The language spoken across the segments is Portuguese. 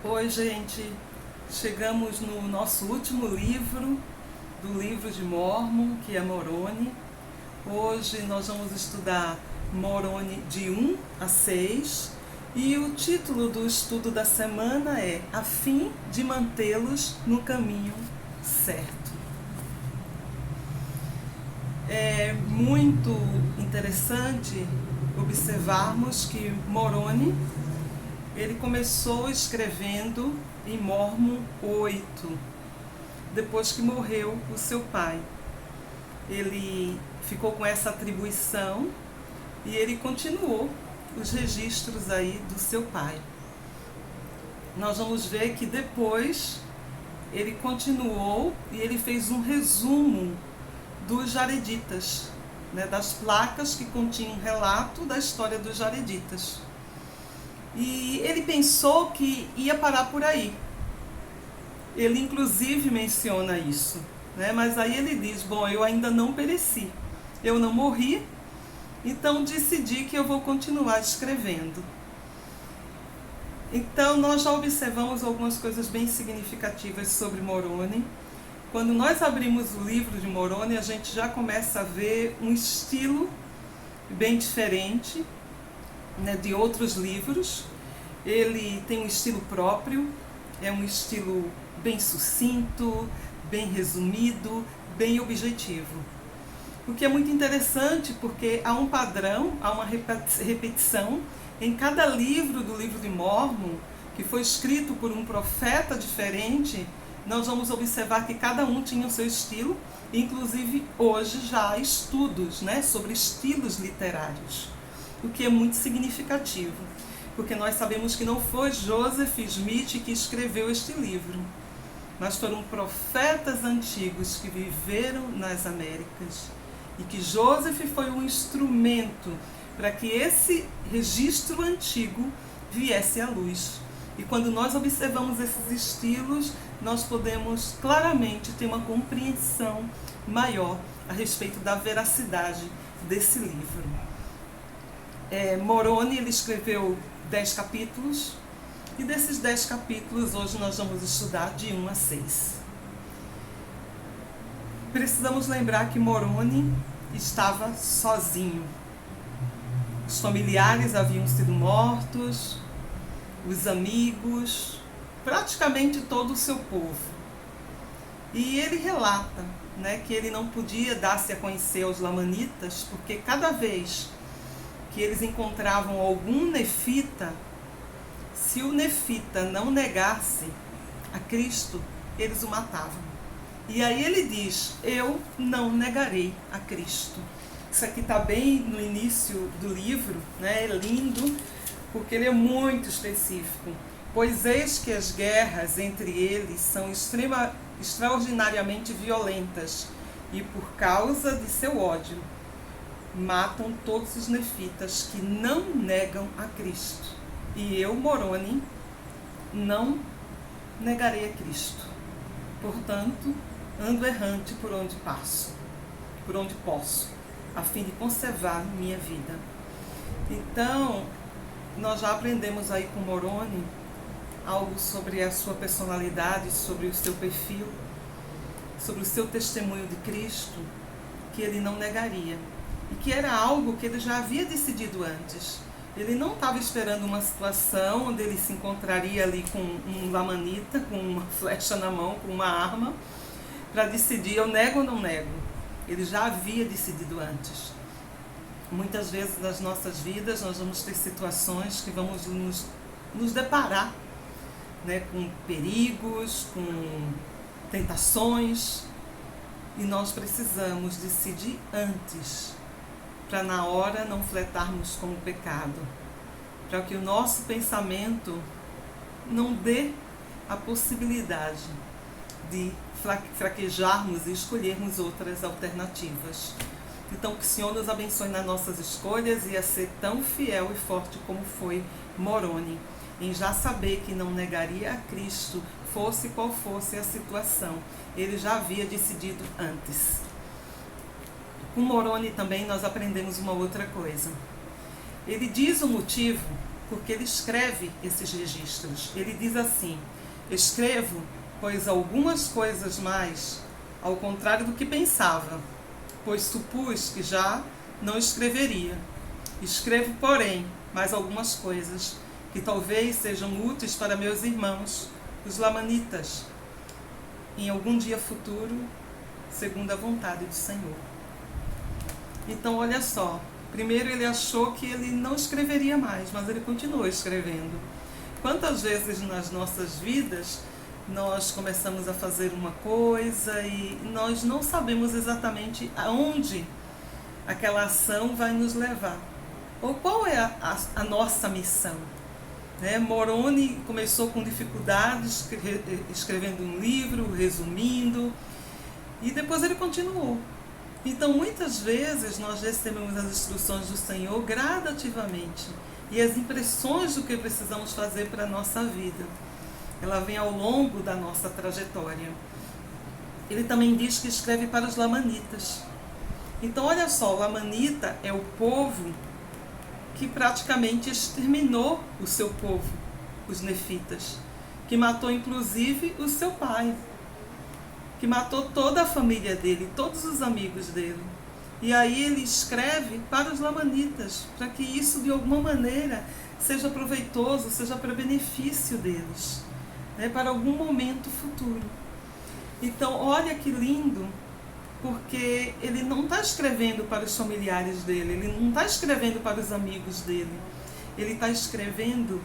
Oi, gente. Chegamos no nosso último livro, do livro de Mórmon, que é Moroni. Hoje nós vamos estudar Moroni de 1 a 6 e o título do estudo da semana é A fim de mantê-los no caminho certo. É muito interessante observarmos que Moroni ele começou escrevendo em Mórmon 8, depois que morreu o seu pai. Ele ficou com essa atribuição e ele continuou os registros aí do seu pai. Nós vamos ver que depois ele continuou e ele fez um resumo dos Jareditas, das placas que continham um relato da história dos Jareditas. E ele pensou que ia parar por aí. Ele inclusive menciona isso, mas aí ele diz, bom, eu ainda não pereci, eu não morri, então decidi que eu vou continuar escrevendo. Então nós já observamos algumas coisas bem significativas sobre Moroni. Quando nós abrimos o livro de Moroni, a gente já começa a ver um estilo bem diferente, de outros livros. Ele tem um estilo próprio, é um estilo bem sucinto, bem resumido, bem objetivo. O que é muito interessante porque há um padrão, há uma repetição em cada livro do livro de Mórmon, que foi escrito por um profeta diferente. Nós vamos observar que cada um tinha o seu estilo, inclusive hoje já há estudos sobre estilos literários, o que é muito significativo, porque nós sabemos que não foi Joseph Smith que escreveu este livro, mas foram profetas antigos que viveram nas Américas, e que Joseph foi um instrumento para que esse registro antigo viesse à luz. E quando nós observamos esses estilos, nós podemos claramente ter uma compreensão maior a respeito da veracidade desse livro. Moroni ele escreveu 10 capítulos, e desses 10 capítulos hoje nós vamos estudar de 1 a 6. Precisamos lembrar que Moroni estava sozinho. Os familiares haviam sido mortos, os amigos, praticamente todo o seu povo. E ele relata que ele não podia dar-se a conhecer aos lamanitas, porque cada vez que eles encontravam algum nefita, se o nefita não negasse a Cristo, eles o matavam. E aí ele diz, eu não negarei a Cristo. Isso aqui está bem no início do livro, é lindo, porque ele é muito específico. Pois eis que as guerras entre eles são extraordinariamente violentas, e por causa de seu ódio, matam todos os nefitas que não negam a Cristo. E eu, Moroni, não negarei a Cristo. Portanto, ando errante por onde passo, por onde posso, a fim de conservar minha vida. Então, nós já aprendemos aí com Moroni algo sobre a sua personalidade, sobre o seu perfil, sobre o seu testemunho de Cristo, que ele não negaria. E que era algo que ele já havia decidido antes. Ele não estava esperando uma situação onde ele se encontraria ali com um lamanita, com uma flecha na mão, com uma arma, para decidir, eu nego ou não nego. Ele já havia decidido antes. Muitas vezes nas nossas vidas nós vamos ter situações que vamos nos deparar com perigos, com tentações, e nós precisamos decidir antes, para na hora não fletarmos com o pecado, para que o nosso pensamento não dê a possibilidade de fraquejarmos e escolhermos outras alternativas. Então que o Senhor nos abençoe nas nossas escolhas e a ser tão fiel e forte como foi Moroni, em já saber que não negaria a Cristo, fosse qual fosse a situação. Ele já havia decidido antes. Com Moroni também nós aprendemos uma outra coisa. Ele diz o motivo porque ele escreve esses registros. Ele diz assim: escrevo, pois algumas coisas mais, ao contrário do que pensava, pois supus que já não escreveria. Escrevo, porém, mais algumas coisas, que talvez sejam úteis para meus irmãos, os lamanitas, em algum dia futuro, segundo a vontade do Senhor. Então, olha só, primeiro ele achou que ele não escreveria mais, mas ele continuou escrevendo. Quantas vezes nas nossas vidas nós começamos a fazer uma coisa e nós não sabemos exatamente aonde aquela ação vai nos levar, ou qual é a nossa missão. Moroni começou com dificuldades, escrevendo um livro, resumindo, e depois ele continuou. Então, muitas vezes nós recebemos as instruções do Senhor gradativamente, e as impressões do que precisamos fazer para a nossa vida, ela vem ao longo da nossa trajetória. Ele também diz que escreve para os lamanitas. Então, olha só, o lamanita é o povo que praticamente exterminou o seu povo, os nefitas, que matou inclusive o seu pai, que matou toda a família dele, todos os amigos dele. E aí ele escreve para os lamanitas, para que isso de alguma maneira seja proveitoso, seja para benefício deles, para algum momento futuro. Então, olha que lindo, porque ele não está escrevendo para os familiares dele, ele não está escrevendo para os amigos dele, ele está escrevendo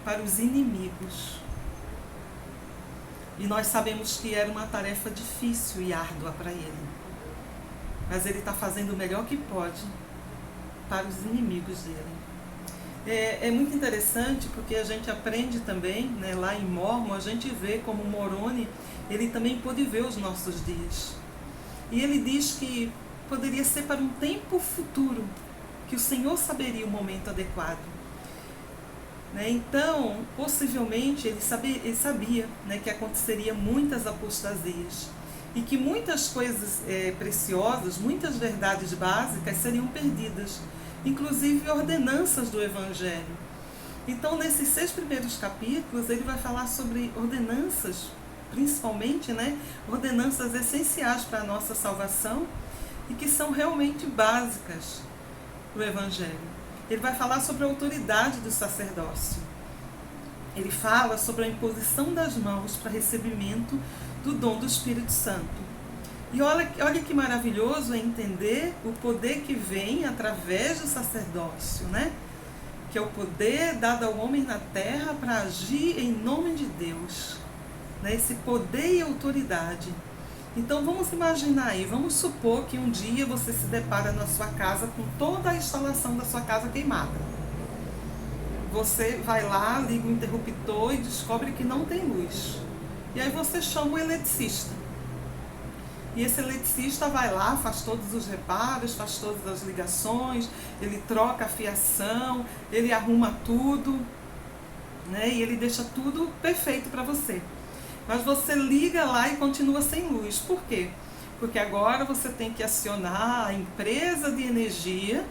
para os inimigos. E nós sabemos que era uma tarefa difícil e árdua para ele, mas ele está fazendo o melhor que pode para os inimigos dele. É muito interessante, porque a gente aprende também, lá em Mormon, a gente vê como Moroni, ele também pôde ver os nossos dias. E ele diz que poderia ser para um tempo futuro, que o Senhor saberia o momento adequado. Então, possivelmente, ele sabia que aconteceria muitas apostasias e que muitas coisas preciosas, muitas verdades básicas seriam perdidas, inclusive ordenanças do Evangelho. Então, nesses 6 primeiros capítulos, ele vai falar sobre ordenanças, principalmente, ordenanças essenciais para a nossa salvação e que são realmente básicas do Evangelho. Ele vai falar sobre a autoridade do sacerdócio. Ele fala sobre a imposição das mãos para recebimento do dom do Espírito Santo. E olha que maravilhoso é entender o poder que vem através do sacerdócio, que é o poder dado ao homem na terra para agir em nome de Deus. Esse poder e autoridade. Então vamos imaginar aí, vamos supor que um dia você se depara na sua casa com toda a instalação da sua casa queimada. Você vai lá, liga o interruptor e descobre que não tem luz. E aí você chama o eletricista. E esse eletricista vai lá, faz todos os reparos, faz todas as ligações, ele troca a fiação, ele arruma tudo, e ele deixa tudo perfeito para você. Mas você liga lá e continua sem luz. Por quê? Porque agora você tem que acionar a empresa de energia,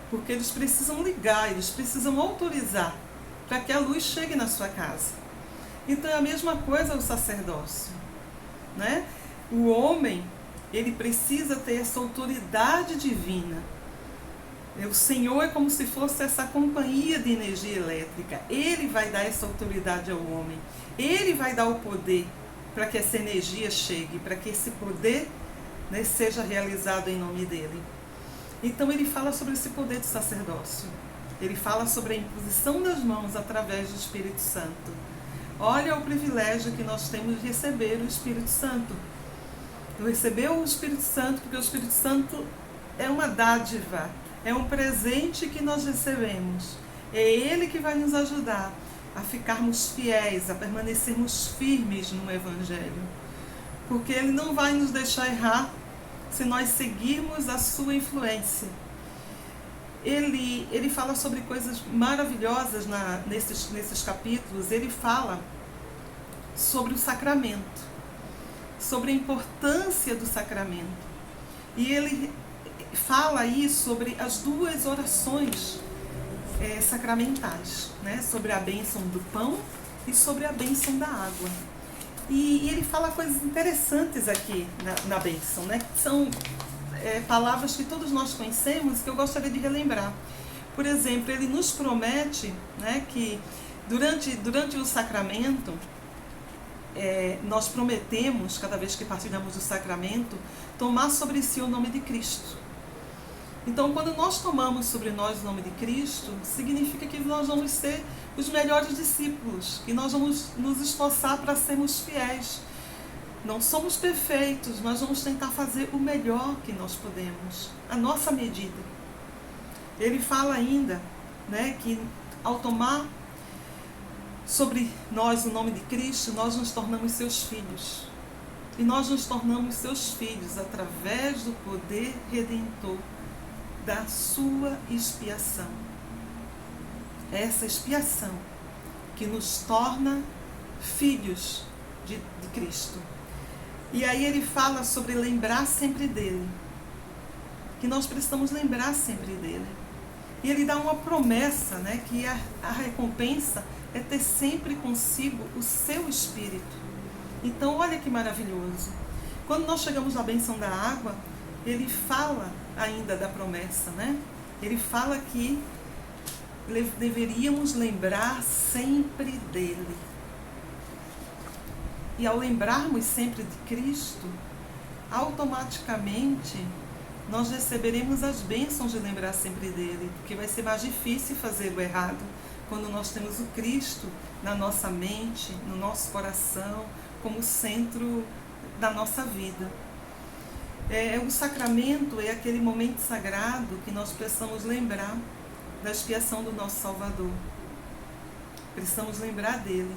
porque eles precisam ligar, eles precisam autorizar para que a luz chegue na sua casa. Então é a mesma coisa o sacerdócio. O homem, ele precisa ter essa autoridade divina. O Senhor é como se fosse essa companhia de energia elétrica. Ele vai dar essa autoridade ao homem. Ele vai dar o poder para que essa energia chegue, para que esse poder seja realizado em nome dele. Então ele fala sobre esse poder do sacerdócio. Ele fala sobre a imposição das mãos através do Espírito Santo. Olha o privilégio que nós temos de receber o Espírito Santo. Receber o Espírito Santo, porque o Espírito Santo é uma dádiva, é um presente que nós recebemos. É Ele que vai nos ajudar a ficarmos fiéis, a permanecermos firmes no Evangelho. Porque Ele não vai nos deixar errar se nós seguirmos a sua influência. Ele fala sobre coisas maravilhosas nesses capítulos. Ele fala sobre o sacramento, sobre a importância do sacramento. E ele fala aí sobre as 2 orações sacramentais, né? Sobre a bênção do pão e sobre a bênção da água. E ele fala coisas interessantes aqui na bênção, né? São palavras que todos nós conhecemos, que eu gostaria de relembrar. Por exemplo, ele nos promete, né, que durante o sacramento, nós prometemos, cada vez que partilhamos o sacramento, tomar sobre si o nome de Cristo. Então, quando nós tomamos sobre nós o nome de Cristo, significa que nós vamos ser os melhores discípulos, que nós vamos nos esforçar para sermos fiéis. Não somos perfeitos, mas vamos tentar fazer o melhor que nós podemos, a nossa medida. Ele fala ainda, né, que ao tomar sobre nós o nome de Cristo, nós nos tornamos seus filhos. E nós nos tornamos seus filhos através do poder redentor da sua expiação. Essa expiação que nos torna filhos de Cristo. E aí ele fala sobre lembrar sempre dele. Que nós precisamos lembrar sempre dele. E ele dá uma promessa, né, que a recompensa é ter sempre consigo o seu Espírito. Então, olha que maravilhoso. Quando nós chegamos à bênção da água, ele fala ainda da promessa, né? Ele fala que deveríamos lembrar sempre dele. E ao lembrarmos sempre de Cristo, automaticamente nós receberemos as bênçãos de lembrar sempre dele, porque vai ser mais difícil fazer o errado quando nós temos o Cristo na nossa mente, no nosso coração, como centro da nossa vida. O sacramento é aquele momento sagrado que nós precisamos lembrar da expiação do nosso Salvador. Precisamos lembrar dele.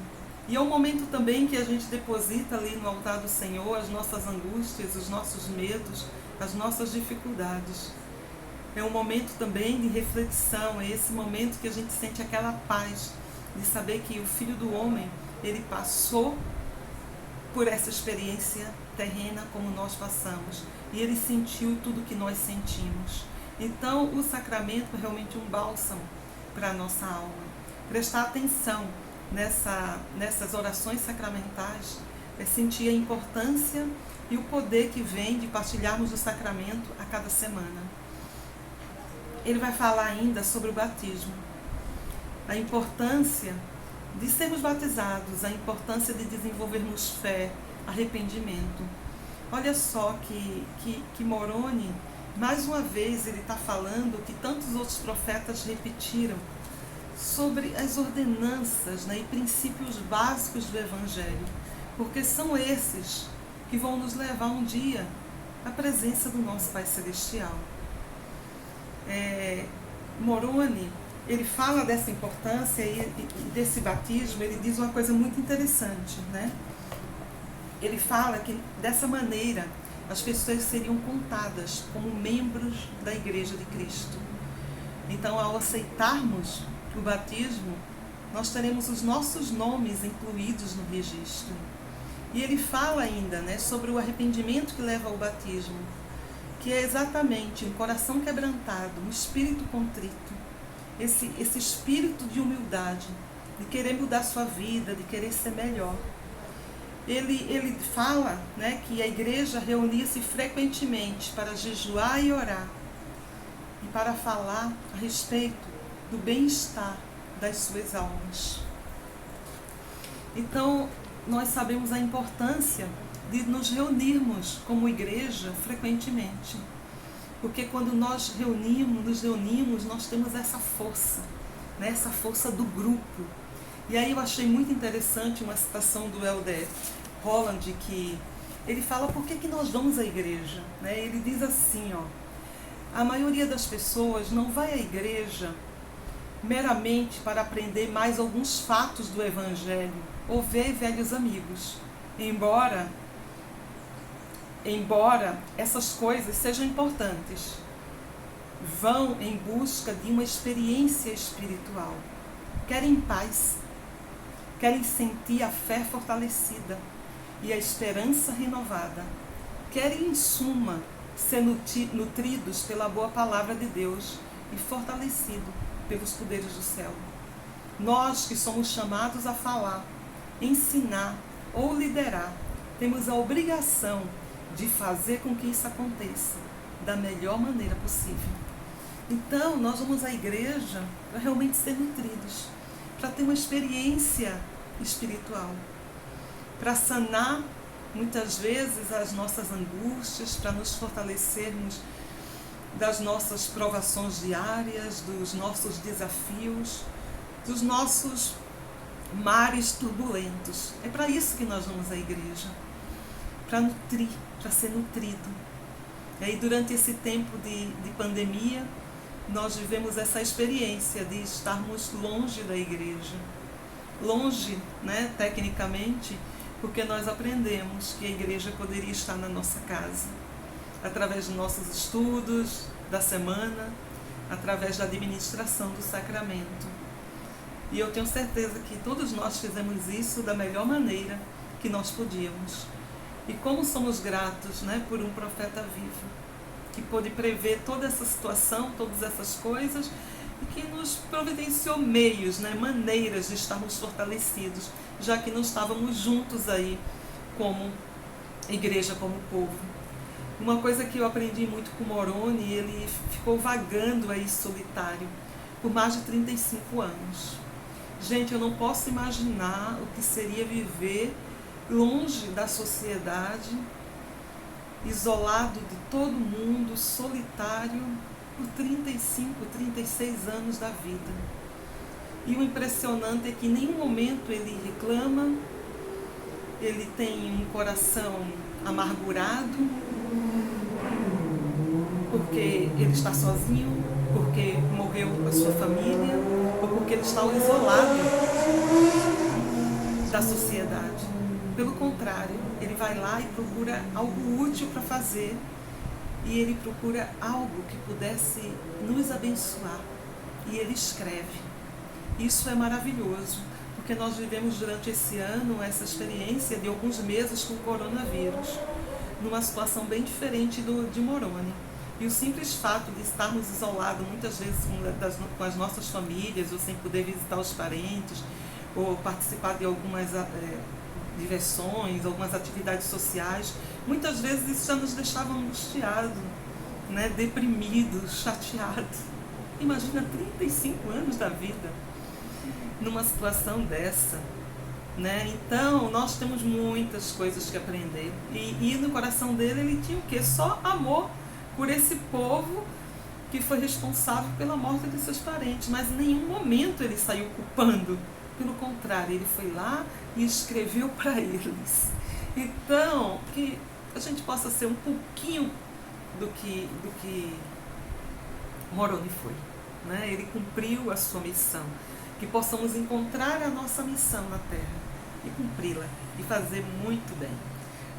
E é um momento também que a gente deposita ali no altar do Senhor as nossas angústias, os nossos medos, as nossas dificuldades. É um momento também de reflexão, é esse momento que a gente sente aquela paz de saber que o Filho do Homem, ele passou por essa experiência terrena como nós passamos. E ele sentiu tudo que nós sentimos. Então, o sacramento é realmente um bálsamo para a nossa alma. Prestar atenção nessas orações sacramentais é sentir a importância e o poder que vem de partilharmos o sacramento a cada semana. Ele vai falar ainda sobre o batismo, a importância de sermos batizados, a importância de desenvolvermos fé, arrependimento. Olha só que Moroni, mais uma vez, ele está falando o que tantos outros profetas repetiram sobre as ordenanças, né, e princípios básicos do Evangelho, porque são esses que vão nos levar um dia à presença do nosso Pai Celestial. Moroni, ele fala dessa importância e desse batismo, ele diz uma coisa muito interessante, né? Ele fala que dessa maneira as pessoas seriam contadas como membros da Igreja de Cristo. Então, ao aceitarmos o batismo, nós teremos os nossos nomes incluídos no registro. E ele fala ainda, né, sobre o arrependimento que leva ao batismo, que é exatamente um coração quebrantado, um espírito contrito, esse espírito de humildade, de querer mudar sua vida, de querer ser melhor. Ele fala, né, que a igreja reunia-se frequentemente para jejuar e orar e para falar a respeito do bem-estar das suas almas. Então, nós sabemos a importância de nos reunirmos como igreja frequentemente. Porque quando nós nos reunimos, nós temos essa força, né, essa força do grupo. E aí eu achei muito interessante uma citação do Elder Holland, que ele fala por que nós vamos à igreja. Né? Ele diz assim, a maioria das pessoas não vai à igreja meramente para aprender mais alguns fatos do Evangelho ou ver velhos amigos. Embora essas coisas sejam importantes, vão em busca de uma experiência espiritual. Querem paz, querem sentir a fé fortalecida e a esperança renovada. Querem, em suma, ser nutridos pela boa palavra de Deus e fortalecidos pelos poderes do céu. Nós que somos chamados a falar, ensinar ou liderar, temos a obrigação de fazer com que isso aconteça da melhor maneira possível. Então, nós vamos à igreja para realmente ser nutridos, para ter uma experiência espiritual, para sanar muitas vezes as nossas angústias, para nos fortalecermos das nossas provações diárias, dos nossos desafios, dos nossos mares turbulentos. É para isso que nós vamos à igreja, para nutrir, para ser nutrido. E aí, durante esse tempo de pandemia, nós vivemos essa experiência de estarmos longe da igreja. Longe, né, tecnicamente, porque nós aprendemos que a igreja poderia estar na nossa casa, através dos nossos estudos da semana, através da administração do sacramento. E eu tenho certeza que todos nós fizemos isso da melhor maneira que nós podíamos. E como somos gratos, né, por um profeta vivo, que pôde prever toda essa situação, todas essas coisas, e que nos providenciou meios, né, maneiras de estarmos fortalecidos, já que não estávamos juntos aí como igreja, como povo. Uma coisa que eu aprendi muito com Moroni, ele ficou vagando aí solitário por mais de 35 anos. Gente, eu não posso imaginar o que seria viver longe da sociedade, isolado de todo mundo, solitário, por 35, 36 anos da vida. E o impressionante é que em nenhum momento ele reclama, ele tem um coração amargurado, porque ele está sozinho, porque morreu a sua família, ou porque ele está isolado da sociedade. Pelo contrário, ele vai lá e procura algo útil para fazer, e ele procura algo que pudesse nos abençoar, e ele escreve. Isso é maravilhoso, porque nós vivemos durante esse ano essa experiência de alguns meses com o coronavírus, numa situação bem diferente de Moroni. E o simples fato de estarmos isolados, muitas vezes com as nossas famílias, ou sem poder visitar os parentes, ou participar de algumas diversões, algumas atividades sociais, muitas vezes isso já nos deixava angustiados, né, deprimidos, chateados. Imagina 35 anos da vida numa situação dessa, né? Então, nós temos muitas coisas que aprender. E no coração dele, ele tinha o quê? Só amor por esse povo que foi responsável pela morte de seus parentes. Mas em nenhum momento ele saiu culpando. Pelo contrário, ele foi lá e escreveu para eles. Então, que a gente possa ser um pouquinho do que Moroni foi, né? Ele cumpriu a sua missão. Que possamos encontrar a nossa missão na Terra e cumpri-la e fazer muito bem.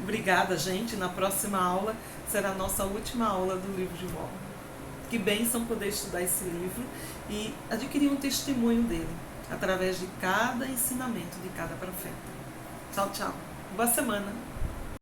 Obrigada, gente. Na próxima aula será a nossa última aula do livro de Mormon. Que bênção poder estudar esse livro e adquirir um testemunho dele, através de cada ensinamento de cada profeta. Tchau, tchau. Boa semana.